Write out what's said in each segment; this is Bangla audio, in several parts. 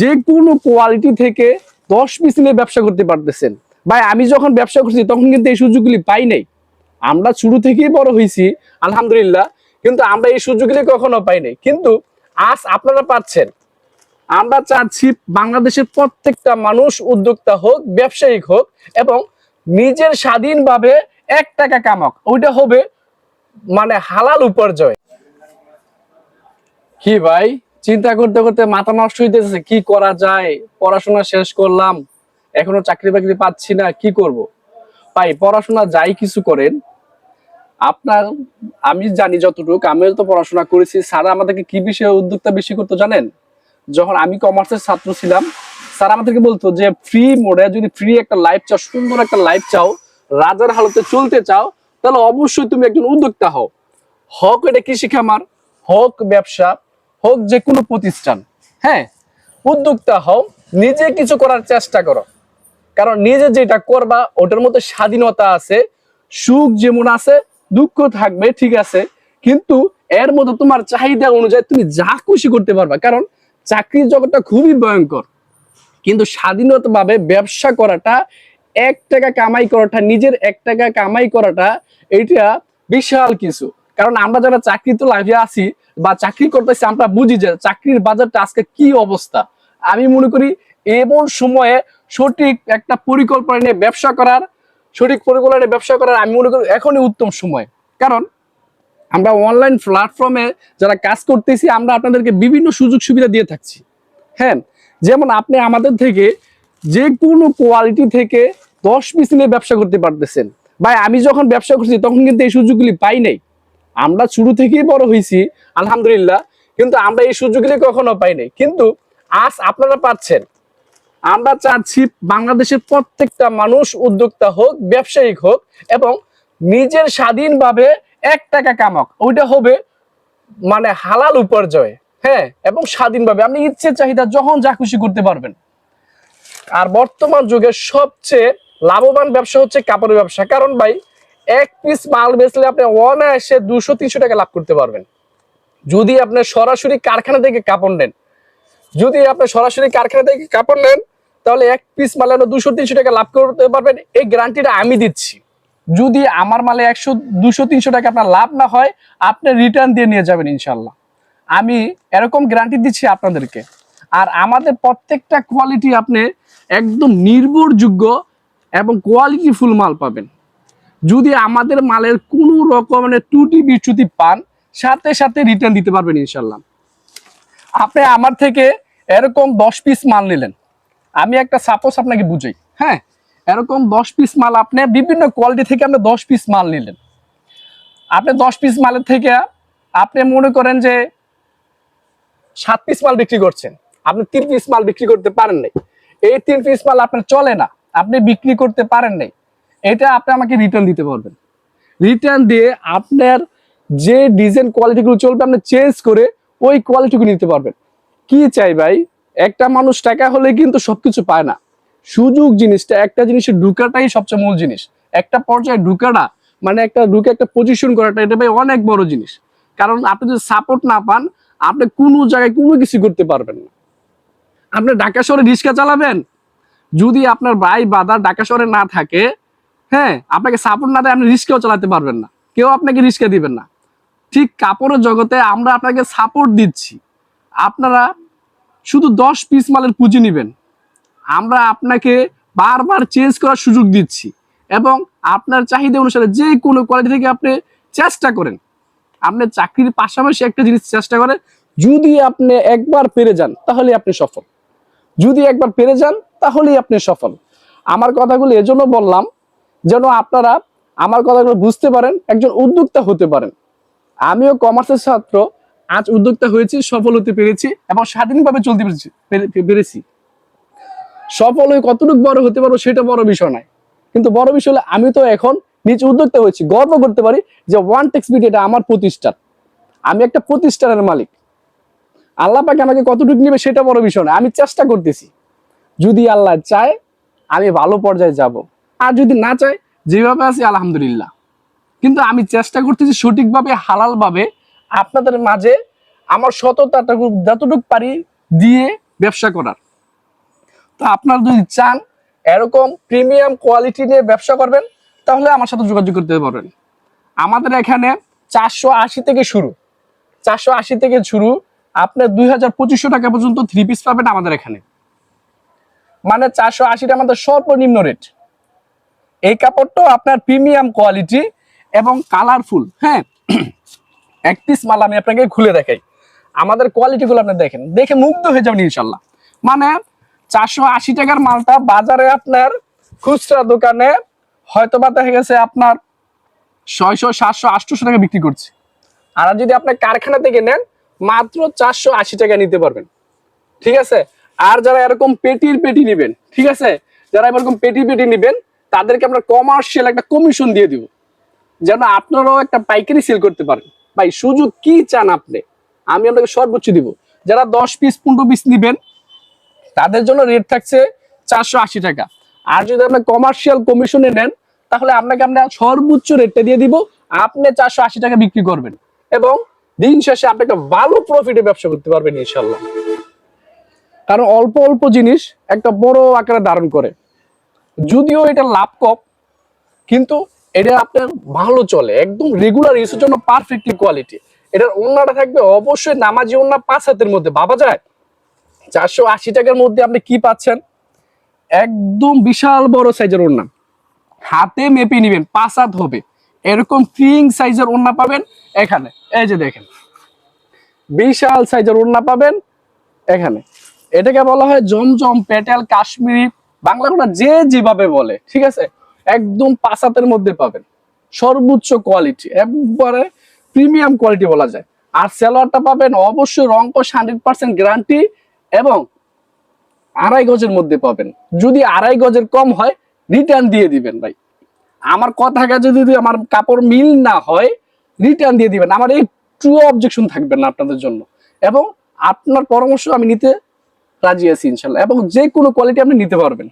যে কোনো কোয়ালিটি থেকে 10 পিস নিয়ে ব্যবসা করতে পারতেছেন। ভাই আমি যখন ব্যবসা করছি তখন কিন্তু এই সুযোগগুলি পাই নাই। আমরা শুরু থেকেই বড় হয়েছি আলহামদুলিল্লাহ, কিন্তু আমরা এই সুযোগগুলি কখনো পাই নাই, কিন্তু আজ আপনারা পাচ্ছেন। আমরা চাচ্ছি বাংলাদেশের প্রত্যেকটা মানুষ উদ্যোক্তা হোক, ব্যবসায়িক হোক এবং নিজের স্বাধীনভাবে 1 টাকা কামাক, ওইটা হবে মানে হালাল উপার্জন। কি ভাই, চিন্তা করতে করতে মাথা নষ্ট হইতেছে, কি করা যায়? পড়াশোনা শেষ করলাম, এখনো চাকরি বাকরি পাচ্ছি না, কি করব? ভাই পড়াশোনা যাই কিছু করেন আপনার, আমি জানি যতটুকু, আমিও তো পড়াশোনা করেছি। স্যার আমাদেরকে কি বিষয়ে উদ্যোক্তা বেশি করতো জানেন? যখন আমি কমার্সের ছাত্র ছিলাম, স্যার আমাদেরকে বলতো যে ফ্রি মোডে যদি ফ্রি একটা লাইফ চাও, সুন্দর একটা লাইফ চাও, রাজার হালতে চলতে চাও, তাহলে অবশ্যই তুমি একজন উদ্যোক্তা হও। হোক এটা কৃষি খামার, হোক ব্যবসা, হোক যে কোনো প্রতিষ্ঠান, হ্যাঁ, উদ্যোক্তা হও, নিজে কিছু করার চেষ্টা করো। কারণ নিজে যেটা করবা ওটার মধ্যে স্বাধীনতা আছে, সুখ যেমন আছে দুঃখ থাকবে, ঠিক আছে, কিন্তু এর মধ্যে তোমার চাহিদা অনুযায়ী তুমি যা খুশি করতে পারবা। কারণ চাকরির জগৎটা খুবই ভয়ঙ্কর, কিন্তু স্বাধীনতা ভাবে ব্যবসা করাটা, 1 টাকা কামাই করাটা, নিজের 1 টাকা কামাই করাটা, এটা বিশাল কিছু। কারণ আমরা যারা চাকরি তো লাইফে আছি বা চাকরি করতেছি, আমরা বুঝি যে চাকরির বাজারটা আজকে কি অবস্থা। আমি মনে করি এমন সময়ে সঠিক একটা পরিকল্পনা নিয়ে ব্যবসা করার, আমি মনে করি এখনই উত্তম সময়। কারণ আমরা অনলাইন প্ল্যাটফর্মে যারা কাজ করতেছি, আমরা আপনাদেরকে বিভিন্ন সুযোগ সুবিধা দিয়ে থাকছি। হ্যাঁ, যেমন আপনি আমাদের থেকে যে কোনো কোয়ালিটি থেকে 10 পিস নিয়ে ব্যবসা করতে পারতেছেন। ভাই আমি যখন ব্যবসা করছি তখন কিন্তু এই সুযোগগুলি পাই নাই। আমরা শুরু থেকেই বড় হয়েছি আলহামদুলিল্লাহ, কিন্তু আমরা এই সুযোগগুলি কখনো পাই নাই, কিন্তু আজ আপনারা পাচ্ছেন। আমরা চাচ্ছি বাংলাদেশের প্রত্যেকটা মানুষ উদ্যোক্তা হোক, ব্যবসায়িক হোক এবং নিজের স্বাধীনভাবে 1 টাকা কামাক, ওইটা হবে মানে হালাল উপার্জন। হ্যাঁ, এবং স্বাধীনভাবে আপনি ইচ্ছে চাহিদা যখন যা খুশি করতে পারবেন। আর বর্তমান যুগে সবচেয়ে লাভবান ব্যবসা হচ্ছে কাপড়ের ব্যবসা। কারণ ভাই 1 পিস মাল বেচলে আপনি অনায়াসে 200-300 টাকা লাভ করতে পারবেন। যদি আপনি সরাসরি কারখানা থেকে কাপড় নেন, তাহলে 1 পিস মালে 200-300 টাকা লাভ করতে পারবেন, এই গ্যারান্টিটা আমি দিচ্ছি। যদি আমার মালে 100-200-300 টাকা আপনার লাভ না হয়, আপনি রিটার্ন দিয়ে নিয়ে যাবেন ইনশাল্লাহ। আমি এরকম গ্যারান্টি দিচ্ছি আপনাদেরকে। আর আমাদের প্রত্যেকটা কোয়ালিটি আপনি একদম নির্ভরযোগ্য এবং কোয়ালিটি ফুল মাল পাবেন। যদি আমাদের মালের কোনো রকমের ত্রুটি বিচ্যুতি পান, সাথে সাথে রিটার্ন দিতে পারবেন ইনশাল্লাহ। আপনি আমার থেকে এরকম 10 পিস মাল নিলেন, আমি একটা সাপোজ আপনাকে বুঝাই। হ্যাঁ, এরকম 10 পিস মাল আপনি বিভিন্ন কোয়ালিটি থেকে আপনি 10 পিস মাল নিলেন। আপনি 10 পিস মালের থেকে আপনি মনে করেন যে 7 পিস মাল বিক্রি করছেন, আপনি 3 পিস মাল বিক্রি করতে পারেন নাই। এই 3 পিস মাল আপনার চলে না, আপনি বিক্রি করতে পারেন নাই, এটা আপনি আমাকে রিটার্ন দিতে পারবেন। রিটার্ন দিয়ে আপনার যে ডিজাইন কোয়ালিটিগুলো চলবে আপনি চেঞ্জ করে ওই কোয়ালিটিগুলো নিতে পারবেন। কি চাই ভাই, একটা মানুষ টাকা হলে কিন্তু সবকিছু পায় না। সুযোগ জিনিসটা, একটা জিনিসের ঢুকাটাই সবচেয়ে মূল জিনিস। একটা পর্যায়ে ঢুকাটা মানে একটা পজিশন করাটা, এটা ভাই অনেক বড় জিনিস। কারণ আপনি যদি সাপোর্ট না পান, আপনি কোনো জায়গায় কোনো কিছু করতে পারবেন না। আপনি ঢাকা শহরে রিক্সা চালাবেন, যদি আপনার ভাই বাদা ঢাকা শহরে না থাকে, হ্যাঁ, আপনাকে সাপোর্ট না দেয়, আপনি রিক্সাও চালাতে পারবেন না, কেউ আপনাকে রিক্সা দিবেন না। ঠিক কাপড়ের জগতে আমরা আপনাকে সাপোর্ট দিচ্ছি, আপনারা শুধু 10 পিস মালের পুঁজি নেবেন, আমরা আপনাকে বারবার চেঞ্জ করার সুযোগ দিচ্ছি এবং আপনার চাহিদা অনুসারে যে কোনো কোয়ালিটি থেকে আপনি চেষ্টা করেন। আপনি চাকরির পাশাপাশি একটা জিনিস চেষ্টা করেন, যদি আপনি একবার পেরে যান তাহলে আপনি সফল। আমার কথাগুলো এজন্য বললাম যেন আপনারা আমার কথাগুলো বুঝতে পারেন, একজন উদ্যোক্তা হতে পারেন। আমিও কমার্সের ছাত্র, আজ উদ্যোক্তা হয়েছি, সফল হতে পেরেছি এবং স্বাধীনভাবে চলতে পেরেছি। সফল হয়ে কতটুকু বড় হতে পারবো সেটা বড় বিষয় নয়, কিন্তু বড় বিষয় হলো আমি তো এখন নিজ উদ্যোক্তা হয়েছি, গর্ব করতে পারি যে ওয়ানটেক্স বিডি এটা আমার প্রতিষ্ঠান, আমি একটা প্রতিষ্ঠানের মালিক। আল্লাহ পাক আমাকে কতটুকু নেবে সেটা বড় বিষয় নয়, আমি চেষ্টা করতেছি। যদি আল্লাহ চায় আমি ভালো পর্যায়ে যাব, আর যদি না চায় যেভাবে আছি আলহামদুলিল্লাহ। কিন্তু আমি চেষ্টা করতেছি সঠিকভাবে, হালালভাবে আপনাদের মাঝে আমার সততাটুকু যতটুকু পারি দিয়ে ব্যবসা করার। তো আপনারা যদি চান এরকম প্রিমিয়াম কোয়ালিটি নিয়ে ব্যবসা করবেন, তাহলে আমার সাথে যোগাযোগ করতে পারবেন। আমাদের এখানে 480 থেকে শুরু, 480 থেকে শুরু, আপনার 2200 টাকা পর্যন্ত 3 পিস পাবেন আমাদের এখানে। মানে 480টা আমাদের সর্বনিম্ন রেট। এই কাপড়টাও আপনার প্রিমিয়াম কোয়ালিটি এবং কালারফুল। হ্যাঁ, এক পিস মাল আমি আপনাকে খুলে দেখাই, আমাদের কোয়ালিটি গুলো আপনি দেখেন, দেখে মুগ্ধ হয়ে যাবেন ইনশাল্লাহ। মানে 480 টাকার মালটা বাজারে আপনার খুচরা দোকানে হয়তো বা দেখা গেছে আপনার 600, 700, 800 টাকা বিক্রি করছে। আর যদি আপনি কারখানা থেকে নেন মাত্র 480 টাকা নিতে পারবেন। ঠিক আছে। আর যারা এরকম পেটির পেটি নিবেন, ঠিক আছে, যারা এরকম পেটি পেটি নিবেন, তাদেরকে আমরা কমার্শিয়াল একটা কমিশন দিয়ে দিব, যেন আপনারাও একটা পাইকারি সেল করতে পারেন। ভাই সুযোগ কি চান আপনি, আমি আপনাকে সর্বোচ্চ দিব। যারা 10 পিস 15 পিস নিবেন তাদের জন্য রেট থাকছে 480 টাকা। আর যদি আপনি কমার্শিয়াল কমিশনে নেন তাহলে আপনাকে আমরা সর্বোচ্চ রেটটা দিয়ে দিব, আপনি 480 টাকা বিক্রি করবেন এবং দিন শেষে আপনি একটা ভালো প্রফিটে ব্যবসা করতে পারবেন ইনশাল্লাহ। কারণ অল্প অল্প জিনিস একটা বড় আকারে ধারণ করে। যদিও এটা লাভ কম, কিন্তু এটা আপনার ভালো চলে, একদম রেগুলার ইউজের জন্য পারফেক্টলি কোয়ালিটি। এটার ওন্নাটা থাকবে অবশ্যই নামাজি ওন্না 5 হাতের মধ্যে। ভাবা যায় 480 টাকার মধ্যে আপনি কি পাচ্ছেন? একদম বিশাল বড় সাইজের ওন্না, হাতে মেপে নিবেন 5 হাত হবে এরকম কিং সাইজের ওন্না পাবেন এখানে। এই যে দেখেন, বিশাল সাইজের ওন্না পাবেন এখানে। এটাকে বলা হয় জমজম, পেটেল, কাশ্মীরি, বাংলা কোটা যে যেভাবে বলে, ঠিক আছে। একদম 5 হাতের মধ্যে পাবেন, সর্বোচ্চ কোয়ালিটি, একবারে প্রিমিয়াম কোয়ালিটি বলা যায়। আর সালোয়ারটা পাবেন অবশ্যই রংকশ 100% গ্যারান্টি এবং 2.5 গজের মধ্যে পাবেন। যদি 2.5 গজের কম হয় রিটার্ন দিয়ে দিবেন ভাই। আমার কথা যদি আমার কাপড় মিল না হয় রিটার্ন দিয়ে দিবেন, আমার একটু অবজেকশন থাকবে না আপনাদের জন্য। এবং আপনার পরামর্শ আমি নিতে রাজি আছি ইনশাল্লাহ, এবং যে কোনো কোয়ালিটি আপনি নিতে পারবেন।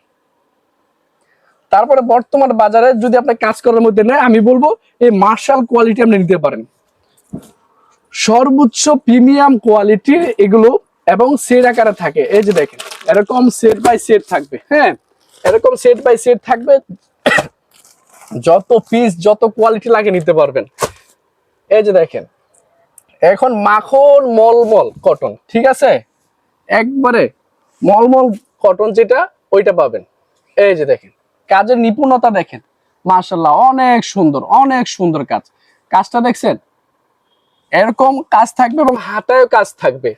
তারপরে বর্তমান বাজারে যদি আপনি কাজ করার মধ্যে নেয়, আমি বলবো এই মার্শাল কোয়ালিটি আপনি নিতে পারেন, সর্বোচ্চ প্রিমিয়াম কোয়ালিটির এগুলো এবং সেট আকারে থাকে। এই যে দেখেন, এরকম সেট বাই সেট থাকবে। হ্যাঁ, এরকম সেট বাই সেট থাকবে, যত পিস যত কোয়ালিটি লাগে নিতে পারবেন। এই যে দেখেন, এখন মাখন মলমল কটন, ঠিক আছে, একবারে মলমল কটন যেটা ওইটা পাবেন। এই যে দেখেন, কাজের নিপুণতা দেখেন, মাশাআল্লাহ অনেক সুন্দর, অনেক সুন্দর কাজ। কাজটা দেখছেন, এরকম কাজ থাকবে এবং হাতায়ও কাজ থাকবে।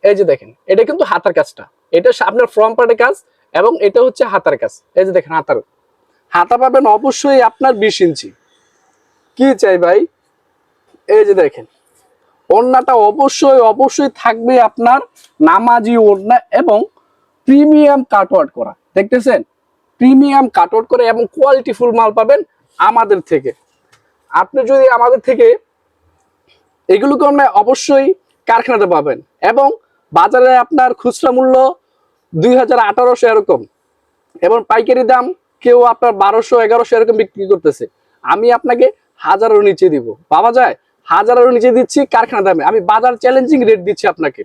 এই যে দেখেন, এটা কিন্তু হাতার কাজটা, এটা আপনার ফ্রন্ট পার্টের কাজ এবং এটা হচ্ছে হাতার কাজ। এই যে দেখেন, হাতা পাবেন অবশ্যই আপনার 20 ইঞ্চি। কি চাই ভাই? এই যে দেখেন, ওড়নাটা অবশ্যই অবশ্যই থাকবে আপনার নামাজি ওড়না এবং প্রিমিয়াম কাটওয়ার্ক করা। দেখতেছেন, প্রিমিয়াম কাটওয়ার্ক করে এবং কোয়ালিটি ফুল মাল পাবেন আমাদের থেকে। আপনি যদি আমাদের থেকে এগুলোকে আপনি অবশ্যই কারখানাতে পাবেন এবং বাজারে আপনার খুচরা মূল্য 2000-1800 এরকম, এবং পাইকারি দাম কেউ আপনার 1200-1100 এরকম বিক্রি করতেছে। আমি আপনাকে 1000-এর নিচে দিব, পাওয়া যায় 1000-এর নিচে দিচ্ছি কারখানা দামে। আমি বাজার চ্যালেঞ্জিং রেট দিচ্ছি আপনাকে,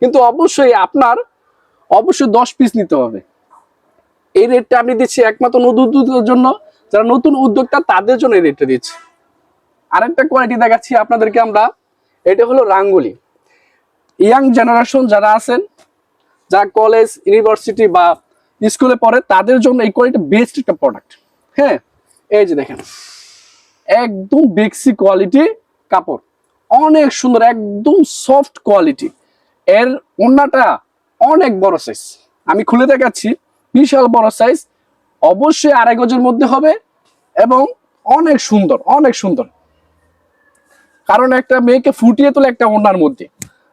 কিন্তু অবশ্যই আপনার 10 পিস নিতে হবে। এই রেটটা আমি দিচ্ছি একমাত্র নতুন উদ্যোগের জন্য, যারা নতুন উদ্যোক্তা তাদের জন্য এই রেটটা দিচ্ছি। আরেকটা কোয়ালিটি দেখাচ্ছি আপনাদেরকে আমরা, এটা হলো রাঙ্গুলি। ইয়াং জেনারেশন যারা আছেন, যারা কলেজ, ইউনিভার্সিটি বা স্কুলে পড়ে, তাদের জন্য এই কোয়ালিটি বেস্ট একটা প্রোডাক্ট। হ্যাঁ, এই যে দেখেন, একদম বেক্সি কোয়ালিটি কাপড়, অনেক সুন্দর, একদম সফট কোয়ালিটি। এর ওড়নাটা অনেক বড় সাইজ, আমি খুলে দেখাচ্ছি, বিশাল বড় সাইজ, অবশ্যই 2.5 গজের মধ্যে হবে এবং অনেক সুন্দর, অনেক সুন্দর। কারণ একটা মেয়েকে ফুটিয়ে তোলে একটা ওড়নার মধ্যে।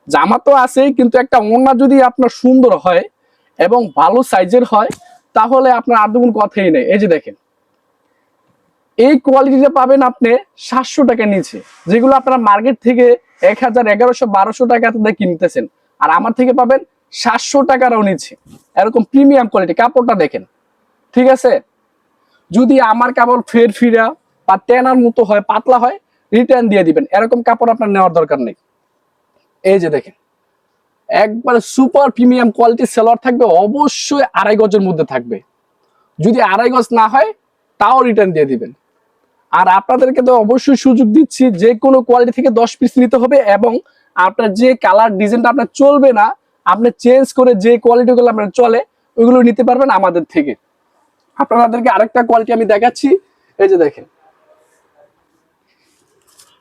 জামা তো আছেই, কিন্তু একটা ওড়না যদি আপনার সুন্দর হয় এবং ভালো সাইজের হয় তাহলে আপনার আর দুগুণ কথাই নেই। এই যে দেখেন, এই কোয়ালিটিটা পাবেন আপনি 700 টাকা নিচে, যেগুলো আপনারা মার্কেট থেকে 1000, 1100, 1200 টাকা কিনতেছেন, আর আমার থেকে পাবেন 700 টাকারও নিচে। এরকম প্রিমিয়াম কোয়ালিটি কাপড়টা দেখেন, ঠিক আছে। যদি আমার কাপড় ফের ফিরা বা টেনার মতো হয়, পাতলা হয়, রিটার্ন দিয়ে দিবেন, এরকম কাপড় আপনার নেওয়ার দরকার নেই। এই যে দেখেন, একবার সুপার প্রিমিয়াম কোয়ালিটি সালোয়ার থাকবে, অবশ্যই 2.5 গজের মধ্যে থাকবে। যদি 2.5 গজ না হয় তাও রিটার্ন দিয়ে দিবেন। আর আপনাদেরকে তো অবশ্যই সুযোগ দিচ্ছি, যে কোনো কোয়ালিটি থেকে 10 পিস নিতে হবে, এবং আপনার যে কালার ডিজাইনটা আপনার চলবে না, আপনি চেঞ্জ করে যে কোয়ালিটিগুলো আপনার চলে ওইগুলো নিতে পারবেন আমাদের থেকে। আপনাদেরকে আরেকটা কোয়ালিটি আমি দেখাচ্ছি, এই যে দেখেন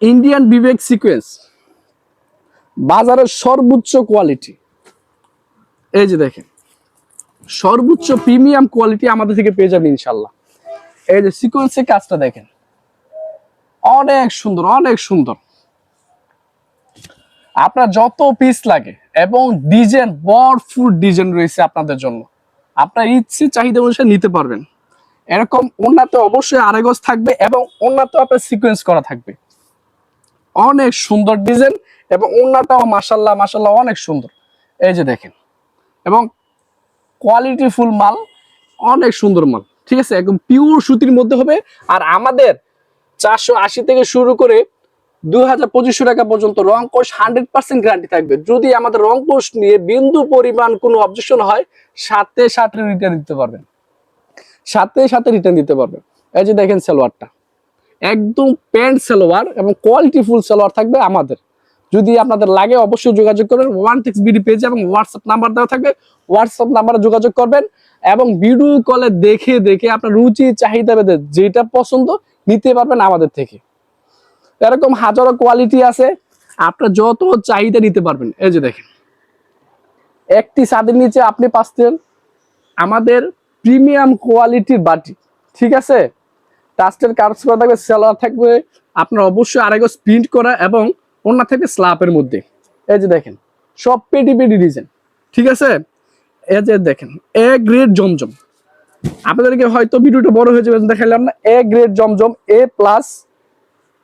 ইন্ডিয়ান বিবেক সিকোয়েন্স, বাজারের সর্বোচ্চ কোয়ালিটি। এই যে দেখেন সর্বোচ্চ প্রিমিয়াম কোয়ালিটি আমাদের থেকে পেয়ে যাবেন ইনশাল্লাহ। এই যে সিকোয়েন্সের কাজটা দেখেন, অনেক সুন্দর, অনেক সুন্দর। আপনার যত পিস লাগে এবং ডিজাইন, ভরপুর ডিজাইন রয়েছে আপনাদের জন্য, আপনার ইচ্ছে চাহিদা অনুসারে নিতে পারবেন। এরকম ওন্নাতে অবশ্যই 2.5 গজ থাকবে, এবং ওন্নাতেও আপনার সিকোয়েন্স করা থাকবে। অনেক সুন্দর ডিজাইন, এবং ওন্নাটাও মাশাল্লাহ মাশাল্লাহ অনেক সুন্দর। এই যে দেখেন, এবং কোয়ালিটি ফুল মাল, অনেক সুন্দর মাল, ঠিক আছে, একদম পিওর সুতির মধ্যে হবে। আর আমাদের 480 থেকে শুরু করে 2000-2500 টাকা পর্যন্ত রং কোশ 100% গ্যারান্টি থাকবে। যদি আমাদের রং কোশ নিয়ে বিন্দু পরিমাণ কোনো অবজেকশন হয়, সাথে সাথে রিটার্ন দিতে পারবেন, সাথে সাথে রিটার্ন দিতে পারবেন। এই যে দেখেন সালোয়ারটা একদম প্যান্ট সালোয়ার, এবং কোয়ালিটি ফুল সালোয়ার থাকবে আমাদের। যদি আপনাদের লাগে অবশ্যই যোগাযোগ করবেন, 1texBD পেজে এবং হোয়াটসঅ্যাপ নাম্বার দেওয়া থাকবে, হোয়াটসঅ্যাপ নাম্বারে যোগাযোগ করবেন, এবং ভিডিও কলে দেখে দেখে আপনার রুচি চাহিদা ভেদে যেটা পছন্দ নিতে পারবেন আমাদের থেকে। এরকম হাজারো কোয়ালিটি আছে, আপনার যত চাহিদা নিতে পারবেন। এই যে দেখেন একটি ছাদের নিচে আপনি পাচ্ছেন আমাদের প্রিমিয়াম কোয়ালিটির বাটি, ঠিক আছে, টাস্টের কাজ করা থাকবে, সালোয়ার থাকবে আপনার অবশ্যই 2.5 গজ প্রিন্ট করা, এবং ওন্না থাকবে স্ল্যাপের মধ্যে। এই যে দেখেন সব পেটি পেটি ডিজাইন, ঠিক আছে। এই যে দেখেন এ গ্রেড জমজম, আপনাদেরকে হয়তো ভিডিওটা বড় হয়ে যাবে দেখালাম না। A grade Zamzam, A plus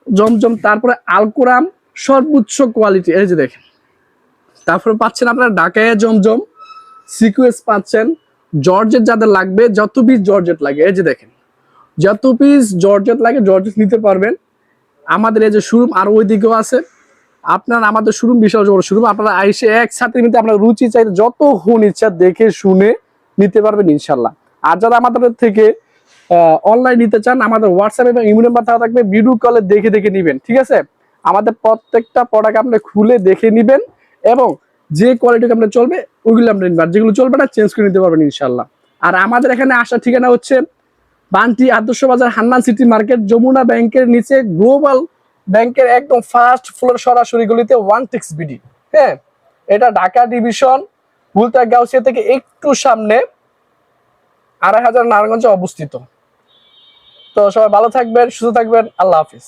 জমজম, তারপরে আলকুরাম, সর্বোচ্চ কোয়ালিটি। এই যে দেখেন, তারপরে পাচ্ছেন আপনারা ঢাকায় জমজম, সিকোয়েন্স পাচ্ছেন, জর্জেট যাদের লাগবে, যত পিস জর্জেট লাগে, এই যে দেখেন যত পিস জর্জেট লাগে জর্জেট নিতে পারবেন আমাদের। এই যে শোরুম আর ওইদিকেও আছে, আপনার আমাদের শোরুম বিশাল বড় শোরুম, আপনারা আইসে একসাথে নিতে আপনার রুচি চাইতে যত হুন ইচ্ছা দেখে শুনে নিতে পারবেন ইনশাল্লাহ। আর যারা আমাদের থেকে অনলাইন নিতে চান, আমাদের হোয়াটসঅ্যাপ এবং ইমেল নাম্বার দেওয়া থাকবে, ভিডিও কলে দেখে দেখে নিবেন, ঠিক আছে। আমাদের প্রত্যেকটা প্রোডাক্ট আপনি খুলে দেখে নিবেন, এবং যে কোয়ালিটি আপনার চলবে ওইগুলো আপনি নিবেন, যেগুলো চলবে না চেঞ্জ করে নিতে পারবেন ইনশাল্লাহ। আর আমাদের এখানে আসার ঠিকানা হচ্ছে বান্টি আদর্শ বাজার, হান্নান সিটি মার্কেট, যমুনা ব্যাংকের নিচে, গ্লোবাল ব্যাংকের একদম ফার্স্ট ফ্লোর সরাসরি গলিতে 1texBD। হ্যাঁ, এটা ঢাকা ডিভিশন বুলতা গাউসিয়া থেকে একটু সামনে 2500 নারায়ণগঞ্জে অবস্থিত। তো সবাই ভালো থাকবেন, সুস্থ থাকবেন, আল্লাহ হাফিজ।